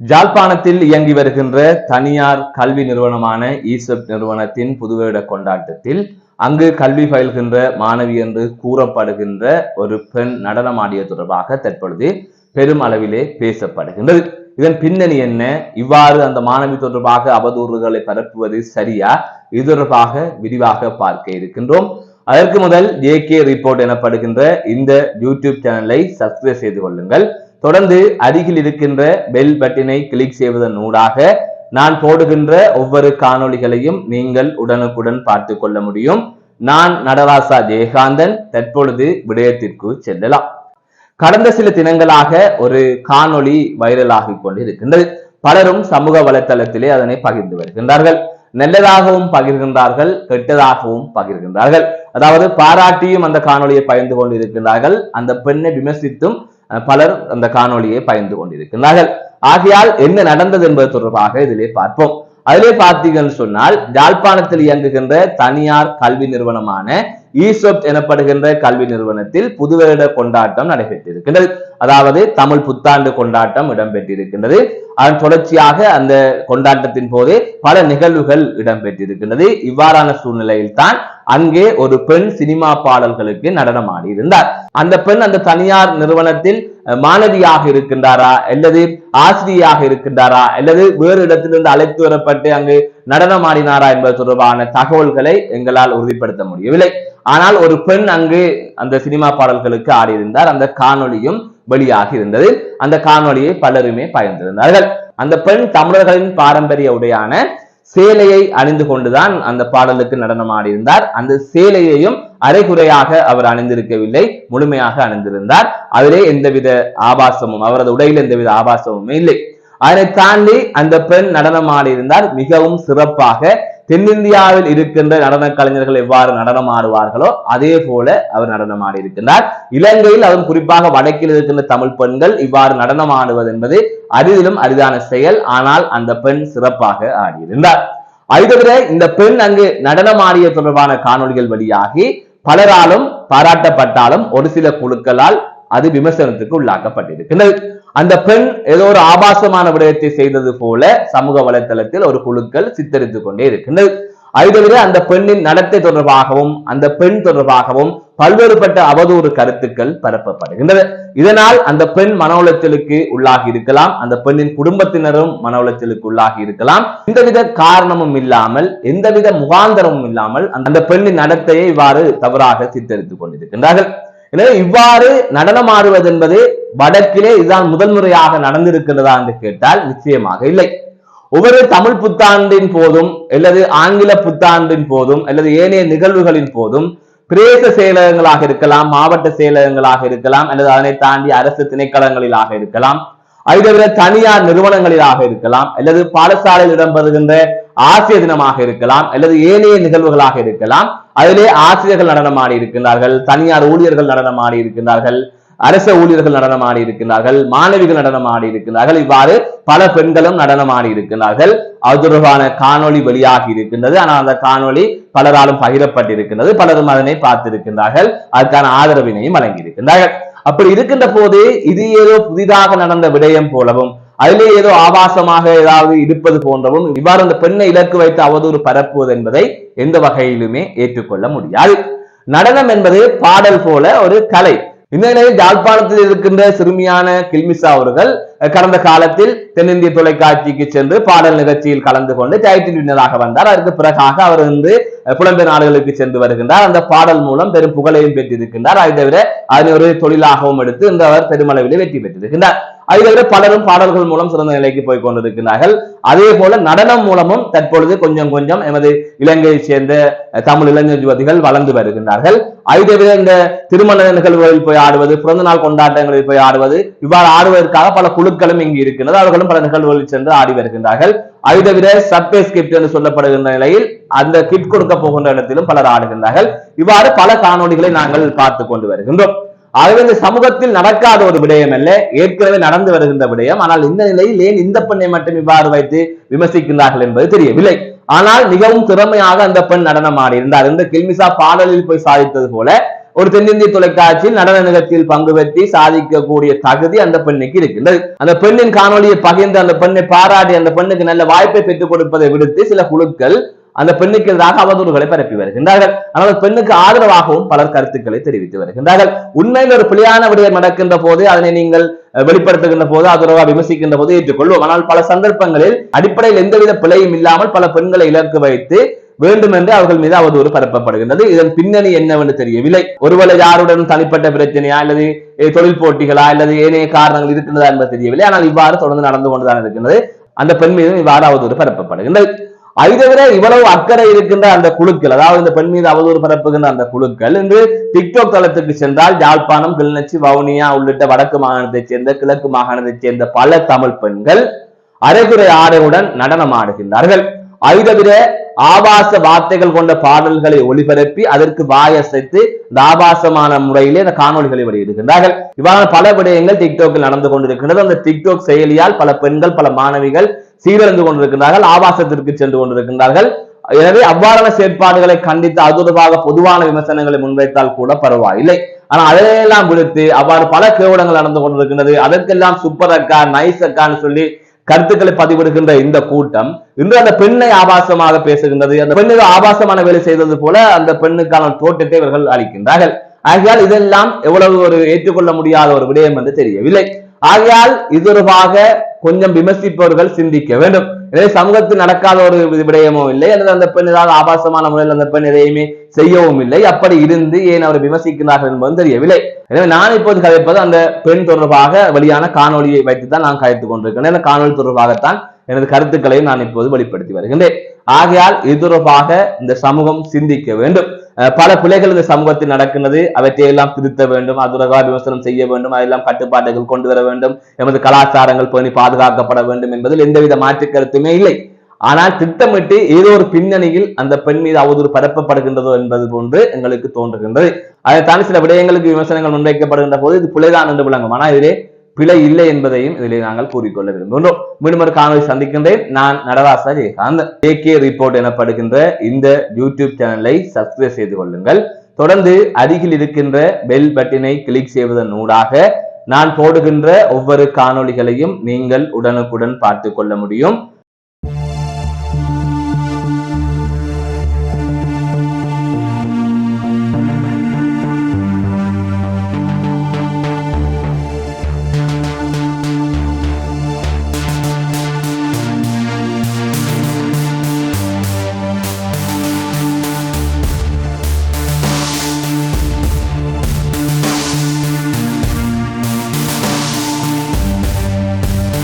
ஜாழ்ப்பாணத்தில் இயங்கி வருகின்ற தனியார் கல்வி நிறுவனமான ஈசெப்ட் நிறுவனத்தின் புதுவருட கொண்டாட்டத்தில் அங்கு கல்வி பயில்கின்ற மாணவி என்று கூறப்படுகின்ற ஒரு பெண் நடனமாடிய தொடர்பாக தற்பொழுது பெரும் அளவிலே பேசப்படுகின்றது. இதன் பின்னணி என்ன, இவ்வாறு அந்த மாணவி தொடர்பாக அவதூறுகளை பரப்புவது சரியா, இது தொடர்பாக விரிவாக பார்க்க இருக்கின்றோம். அதற்கு முதல் JK ரிப்போர்ட் எனப்படுகின்ற இந்த யூடியூப் சேனலை சப்ஸ்கிரைப் செய்து கொள்ளுங்கள். தொடர்ந்து அருகில் இருக்கின்ற பெல் பட்டனை கிளிக் செய்வதன் ஊடாக நான் போடுகின்ற ஒவ்வொரு காணொளிகளையும் நீங்கள் உடனுக்குடன் பார்த்து கொள்ள முடியும். நான் நடராசா ஜெயகாந்தன். தற்பொழுது விடயத்திற்கு செல்லலாம். கடந்த சில தினங்களாக ஒரு காணொளி வைரலாகிக் கொண்டிருக்கின்றது. பலரும் சமூக வலைத்தளத்திலே அதனை பகிர்ந்து வருகின்றார்கள். நல்லதாகவும் பகிர்கின்றார்கள், கெட்டதாகவும் பகிர்கின்றார்கள். அதாவது பாராட்டியும் அந்த காணொலியை பகிர்ந்து கொண்டிருக்கின்றார்கள், அந்த பெண்ணை விமர்சித்தும் பலர் அந்த காணொலியை பகிர்ந்து கொண்டிருக்கிறார்கள். ஆகையால் என்ன நடந்தது என்பது தொடர்பாக இதிலே பார்ப்போம். அதிலே பார்த்தீங்கன்னு சொன்னால், யாழ்ப்பாணத்தில் இயங்குகின்ற தனியார் கல்வி நிறுவனமான ஈசெப்ட் எனப்படுகின்ற கல்வி நிறுவனத்தில் புதுவருட கொண்டாட்டம் நடைபெற்றிருக்கின்றது. அதாவது தமிழ் புத்தாண்டு கொண்டாட்டம் இடம்பெற்றிருக்கின்றது. அதன் தொடர்ச்சியாக அந்த கொண்டாட்டத்தின் போது பல நிகழ்வுகள் இடம்பெற்றிருக்கின்றது. இவ்வாறான சூழ்நிலையில் தான் அங்கே ஒரு பெண் சினிமா பாடல்களுக்கு நடனமாடி இருந்தார். அந்த பெண் அந்த தனியார் நிறுவனத்தில் மாணவியாக இருக்கின்றாரா, அல்லது ஆசிரியராக இருக்கின்றாரா, அல்லது வேறு இடத்திலிருந்து அழைத்து வரப்பட்டு அங்கு நடனமாடினாரா என்பது தொடர்பான தகவல்களை எங்களால் உறுதிப்படுத்த முடியவில்லை. ஆனால் ஒரு பெண் அங்கு அந்த சினிமா பாடல்களுக்கு ஆடியிருந்தார். அந்த காணொலியும் வெளியாகி இருந்தது. அந்த காணொலியை பலருமே பகிர்ந்திருந்தார்கள். அந்த பெண் தமிழர்களின் பாரம்பரிய உடையான சேலையை அணிந்து கொண்டுதான் அந்த பாடலுக்கு நடனமாடி இருந்தார். அந்த சேலையையும் அரைகுறையாக அவர் அணிந்திருக்கவில்லை, முழுமையாக அணிந்திருந்தார். அதிலே எந்தவித ஆபாசமும், அவரது உடையில் எந்தவித ஆபாசமுமே இல்லை. அதனை தாண்டி அந்த பெண் நடனமாடி இருந்தார். மிகவும் சிறப்பாக தென்னிந்தியாவில் இருக்கின்ற நடன கலைஞர்கள் எவ்வாறு நடனமாடுவார்களோ அதே போல அவர் நடனமாடி இருக்கின்றார். இலங்கையில் அதுவும் குறிப்பாக வடக்கில் இருக்கின்ற தமிழ் பெண்கள் இவ்வாறு நடனமாடுவது என்பது அரிதிலும் அரிதான செயல். ஆனால் அந்த பெண் சிறப்பாக ஆடியிருந்தார். அது தவிர இந்த பெண் அங்கு நடனமாடிய தொடர்பான காணொலிகள் வழியாகி பலராலும் பாராட்டப்பட்டாலும் ஒரு சில குழுக்களால் அது விமர்சனத்துக்கு உள்ளாக்கப்பட்டிருக்கிறது. அந்த பெண் ஏதோ ஒரு ஆபாசமான விடயத்தை செய்தது போல சமூக வலைத்தளத்தில் ஒரு குழுக்கள் சித்தரித்துக் கொண்டே இருக்கின்றது. அது தவிர அந்த பெண்ணின் நடத்தை தொடர்பாகவும் அந்த பெண் தொடர்பாகவும் பல்வேறுபட்ட அவதூறு கருத்துக்கள் பரப்பப்படுகின்றது. இதனால் அந்த பெண் மன உளைச்சலுக்கு உள்ளாகி இருக்கலாம், அந்த பெண்ணின் குடும்பத்தினரும் மன உளைச்சலுக்கு உள்ளாகி இருக்கலாம். எந்தவித காரணமும் இல்லாமல், எந்தவித முகாந்தரமும் இல்லாமல் அந்த பெண்ணின் நடத்தையை இவ்வாறு தவறாக சித்தரித்துக் கொண்டிருக்கின்றார்கள். எனவே இவ்வாறு நடனமாடுவது என்பது வடக்கிலே இதுதான் முதல் முறையாக நடந்திருக்கிறதா என்று கேட்டால் நிச்சயமாக இல்லை. ஒவ்வொரு தமிழ் புத்தாண்டின் போதும், அல்லது ஆங்கில புத்தாண்டின் போதும், அல்லது ஏனைய நிகழ்வுகளின் போதும் பிரதேச செயலகங்களாக இருக்கலாம், மாவட்ட செயலகங்களாக இருக்கலாம், அல்லது அதனை தாண்டி அரசு திணைக்களங்களிலாக இருக்கலாம், அது தவிர தனியார் நிறுவனங்களிலாக இருக்கலாம், அல்லது பாடசாலையில் இடம்பெறுகின்ற ஆசிரியர் தினமாக இருக்கலாம், அல்லது ஏனைய நிகழ்வுகளாக இருக்கலாம். அதிலே ஆசிரியர்கள் நடனமாடி இருக்கின்றார்கள், தனியார் ஊழியர்கள் நடனமாடி இருக்கின்றார்கள், அரச ஊழியர்கள் நடனமாடி இருக்கின்றார்கள், மாணவிகள் நடனமாடி இருக்கின்றார்கள். இவ்வாறு பல பெண்களும் நடனமாடி இருக்கின்றார்கள். அது தொடர்பான காணொலி வெளியாகி இருக்கின்றது. ஆனால் அந்த காணொலி பலராலும் பகிரப்பட்டிருக்கின்றது. பலரும் அதனை பார்த்திருக்கின்றார்கள், அதற்கான ஆதரவினையும் வழங்கி இருக்கின்றார்கள். அப்படி இருக்கின்ற போது இது ஏதோ புதிதாக நடந்த விடயம் போலவும், அதிலே ஏதோ ஆபாசமாக ஏதாவது இருப்பது போன்றவும் இவ்வாறு அந்த பெண்ணை இலக்கு வைத்து அவதூறு பரப்புவது என்பதை எந்த வகையிலுமே ஏற்றுக்கொள்ள முடியாது. நடனம் என்பது பாடல் போல ஒரு கலை. இந்த நிலையில் யாழ்ப்பாணத்தில் இருக்கின்ற சிறுமியான கில்மிசா அவர்கள் கடந்த காலத்தில் தென்னிந்திய தொலைக்காட்சிக்கு சென்று பாடல் நிகழ்ச்சியில் கலந்து கொண்டு டைட்டில் வின்னராக வந்தார். அதற்கு பிறகாக அவர் வந்து புலம்பெயர் நாடுகளுக்கு சென்று வருகின்றார். அந்த பாடல் மூலம் பெரும் புகழையும் பெற்றிருக்கின்றார். அதை தவிர அதனை ஒரு தொழிலாகவும் எடுத்து இந்த அவர் பெருமளவிலே வெற்றி பெற்றிருக்கின்றார். அதை தவிர பலரும் பாடல்கள் மூலம் சிறந்த நிலைக்கு போய் கொண்டிருக்கிறார்கள். அதே போல நடனம் மூலமும் தற்பொழுது கொஞ்சம் கொஞ்சம் எமது இலங்கையை சேர்ந்த தமிழ் இளைஞர் யுவதிகள் வளர்ந்து வருகின்றார்கள். அதை தவிர இந்த திருமண நிகழ்வுகளில் போய் ஆடுவது, பிறந்த நாள் கொண்டாட்டங்களில் போய் ஆடுவது, இவ்வாறு ஆடுவதற்காக பல குழுக்களும் இங்கு இருக்கின்றது. அவர்களும் பல நிகழ்வுகளில் சென்று ஆடி வருகின்றார்கள். அதை தவிர சர்ப்ரைஸ் கிஃப்ட் என்று சொல்லப்படுகின்ற நிலையில் அந்த கிஃப்ட் கொடுக்க போகின்ற இடத்திலும் பலர் ஆடுகின்றார்கள். இவ்வாறு பல காணொலிகளை நாங்கள் பார்த்து கொண்டு வருகின்றோம். ஆகவே இந்த சமூகத்தில் நடக்காத ஒரு விடயம் அல்ல, ஏற்கனவே நடந்து வருகின்ற விடயம். ஆனால் இந்த நிலையில் ஏன் இந்த பெண்ணை மட்டும் இவ்வாறு வைத்து விமர்சிக்கின்றார்கள் என்பது தெரியவில்லை. ஆனால் மிகவும் திறமையாக அந்த பெண் நடனம் ஆடி இருந்தார். இந்த கில்மிசா பாடலில் போய் சாதித்தது போல ஒரு தென்னிந்திய தொலைக்காட்சியில் நடன நிகழ்ச்சியில் பங்கு பெற்றி சாதிக்கக்கூடிய தகுதி அந்த பெண்ணுக்கு இருக்கின்றது. அந்த பெண்ணின் காணொலியை பகிர்ந்து அந்த பெண்ணை பாராட்டி அந்த பெண்ணுக்கு நல்ல வாய்ப்பை பெற்றுக் கொடுப்பதை விடுத்து சில குழுக்கள் அந்த பெண்ணுக்கு எதிராக அவதூறுகளை பரப்பி வருகின்றார்கள். ஆனால் பெண்ணுக்கு ஆதரவாகவும் பலர் கருத்துக்களை தெரிவித்து வருகின்றார்கள். உண்மையில் ஒரு பிழையான விடயம் நடக்கின்ற போது அதனை நீங்கள் வெளிப்படுத்துகின்ற போது ஆதரவாக விமர்சிக்கின்ற போது ஏற்றுக்கொள்வோம். ஆனால் பல சந்தர்ப்பங்களில் அடிப்படையில் எந்தவித பிழையும் இல்லாமல் பல பெண்களை இலக்கு வைத்து வேண்டும் என்று அவர்கள் மீது அவதூறு பரப்பப்படுகின்றது. இதன் பின்னணி என்னவென்று தெரியவில்லை. ஒருவேளை யாருடன் தனிப்பட்ட பிரச்சனையா அல்லது தொழில் போட்டிகளா அல்லது ஏனைய காரணங்கள் இருக்கின்றதா என்பது தெரியவில்லை. ஆனால் இவ்வாறு தொடர்ந்து நடந்து கொண்டுதான் இருக்கின்றது. அந்த பெண் மீதும் இவ்வாறு அவதூறு பரப்பப்படுகின்றது. அதை தவிர இவ்வளவு அக்கறை இருக்கின்ற அந்த குழுக்கள், அதாவது இந்த பெண் மீது அவதூறு பரப்புகின்ற அந்த குழுக்கள் இன்று டிக்டாக் தளத்துக்கு சென்றால் யாழ்ப்பாணம், கிளிநொச்சி, வவுனியா உள்ளிட்ட வடக்கு மாகாணத்தைச் சேர்ந்த கிழக்கு மாகாணத்தைச் சேர்ந்த பல தமிழ் பெண்கள் அரைகுறை ஆடையுடன் நடனம் ஆடுகின்றார்கள். அதை தவிர ஆபாச வார்த்தைகள் கொண்ட பாடல்களை ஒளிபரப்பி அதற்கு வாயசைத்து இந்த ஆபாசமான முறையிலே இந்த காணொலிகளை வெளியிடுகின்றார்கள். இவ்வாறான பல விடயங்கள் டிக்டாக்கில் நடந்து கொண்டிருக்கின்றது. அந்த டிக்டாக் செயலியால் பல பெண்கள், பல மாணவிகள் சீரழிந்து கொண்டிருக்கின்றார்கள், ஆபாசத்திற்கு சென்று கொண்டிருக்கின்றார்கள். எனவே அவ்வாறான செயற்பாடுகளை கண்டித்து அது தொடர்பாக பொதுவான விமர்சனங்களை முன்வைத்தால் கூட பரவாயில்லை. ஆனால் அதையெல்லாம் விடுத்து அவ்வாறு பல கேவலங்கள் நடந்து கொண்டிருக்கின்றது. அதற்கெல்லாம் சூப்பர் அக்கா, நைஸ் அக்கான்னு சொல்லி கருத்துக்களை பதிவிடுகின்ற இந்த கூட்டம் இன்று அந்த பெண்ணை ஆபாசமாக பேசுகின்றது. அந்த பெண்ணுக்கு ஆபாசமான வேலை செய்தது போல அந்த பெண்ணுக்கான தோட்டத்தை இவர்கள் அளிக்கின்றார்கள். ஆகையால் இதெல்லாம் எவ்வளவு ஒரு ஏற்றுக்கொள்ள முடியாத ஒரு விடயம் என்று தெரியவில்லை. ஆகையால் இது தொடர்பாக கொஞ்சம் விமர்சிப்பவர்கள் சிந்திக்க வேண்டும். எனவே சமூகத்தில் நடக்காத ஒரு விடயமும் இல்லை, அல்லது அந்த பெண் ஏதாவது ஆபாசமான முறையில் அந்த பெண் எதையுமே செய்யவும் இல்லை. அப்படி இருந்து ஏன் அவர் விமர்சிக்கிறார்கள் என்பதும் தெரியவில்லை. எனவே நான் இப்போது கதைப்பது அந்த பெண் தொடர்பாக வெளியான காணொலியை வைத்துத்தான் நான் கதைத்துக் கொண்டிருக்கிறேன். அந்த காணொலி தொடர்பாகத்தான் எனது கருத்துக்களையும் நான் இப்போது வெளிப்படுத்தி வருகின்றேன். ஆகையால் இது தொடர்பாக இந்த சமூகம் சிந்திக்க வேண்டும். பல பிழைகள் இந்த சமூகத்தில் நடக்கின்றது, அவற்றையெல்லாம் திருத்த வேண்டும், அது தொடர்பாக விமர்சனம் செய்ய வேண்டும், அதெல்லாம் கட்டுப்பாடுகள் கொண்டு வர வேண்டும், எமது கலாச்சாரங்கள் பேணி பாதுகாக்கப்பட வேண்டும் என்பதில் எந்தவித மாற்று கருத்துமே இல்லை. ஆனால் திட்டமிட்டு ஏதோ ஒரு பின்னணியில் அந்த பெண் மீது அவதூறு பரப்பப்படுகின்றதோ என்பது போன்று எங்களுக்கு தோன்றுகின்றது. அதைத்தான் சில விடயங்களுக்கு விமர்சனங்கள் முன்வைக்கப்படுகின்ற போது இது பிழைதான் என்று விளங்கும். ஆனால் இதிலே பிழை இல்லை என்பதையும் இதிலே நாங்கள் கூறிக்கொள்ள விரும்புகின்றோம். மீண்டும் ஒரு காணொலி சந்திக்கின்றேன். நான் நடராசா ஜெயகாந்த். AK ரிப்போர்ட் எனப்படுகின்ற இந்த யூடியூப் சேனலை சப்ஸ்கிரைப் செய்து கொள்ளுங்கள். தொடர்ந்து அருகில் இருக்கின்ற பெல் பட்டனை கிளிக் செய்வதன் ஊடாக நான் போடுகின்ற ஒவ்வொரு காணொளிகளையும் நீங்கள் உடனுக்குடன் பார்த்துக் கொள்ள முடியும்.